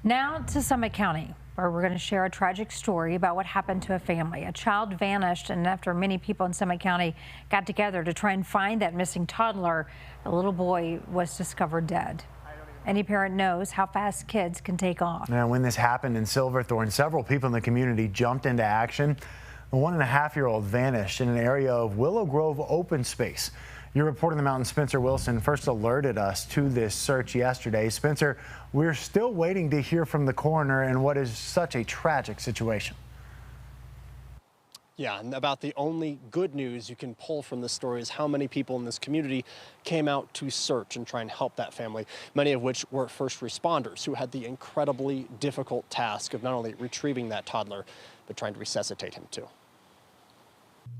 Now to Summit County, where we're going to share a tragic story about what happened to a family. A child vanished, and after many people in Summit County got together to try and find that missing toddler, the little boy was discovered dead. Any parent knows how fast kids can take off. Now, when this happened in Silverthorne, several people in the community jumped into action. The 1.5-year-old vanished in an area of Willow Grove open space. Your reporter in the mountain, Spencer Wilson, first alerted us to this search yesterday. Spencer, we're still waiting to hear from the coroner in what is such a tragic situation. Yeah, and about the only good news you can pull from this story is how many people in this community came out to search and try and help that family, many of which were first responders who had the incredibly difficult task of not only retrieving that toddler, but trying to resuscitate him too.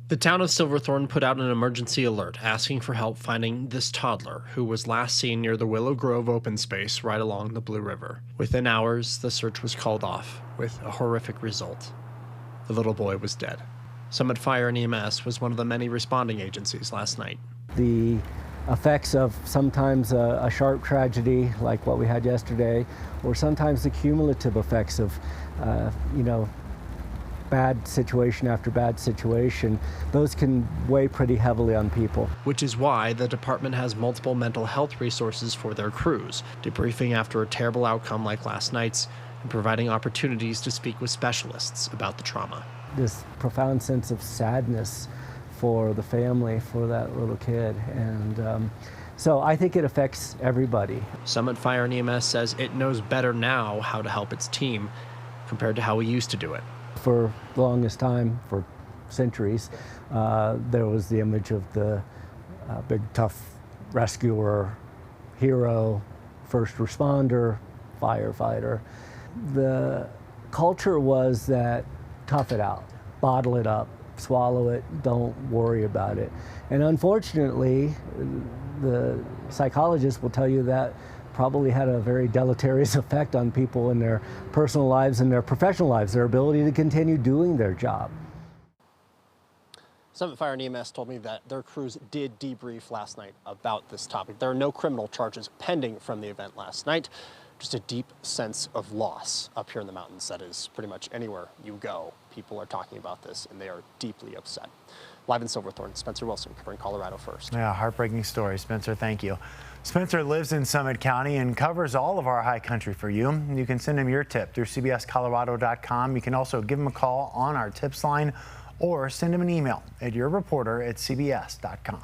The town of Silverthorne put out an emergency alert asking for help finding this toddler who was last seen near the Willow Grove open space right along the Blue River. Within hours, the search was called off with a horrific result. The little boy was dead. Summit Fire and EMS was one of the many responding agencies last night. The effects of sometimes a sharp tragedy like what we had yesterday, or sometimes the cumulative effects of, bad situation after bad situation, those can weigh pretty heavily on people. Which is why the department has multiple mental health resources for their crews, debriefing after a terrible outcome like last night's, and providing opportunities to speak with specialists about the trauma. This profound sense of sadness for the family, for that little kid, and so I think it affects everybody. Summit Fire and EMS says it knows better now how to help its team compared to how we used to do it. For the longest time, for centuries, there was the image of the big tough rescuer, hero, first responder, firefighter. The culture was that tough it out, bottle it up, swallow it, don't worry about it. And unfortunately, the psychologists will tell you that probably had a very deleterious effect on people in their personal lives and their professional lives, their ability to continue doing their job. Summit Fire and EMS told me that their crews did debrief last night about this topic. There are no criminal charges pending from the event last night, just a deep sense of loss up here in the mountains. That is pretty much anywhere you go. People are talking about this and they are deeply upset. Live in Silverthorne, Spencer Wilson covering Colorado First. Yeah, heartbreaking story, Spencer. Thank you. Spencer lives in Summit County and covers all of our high country for you. You can send him your tip through cbscolorado.com. You can also give him a call on our tips line or send him an email at yourreporter@cbs.com.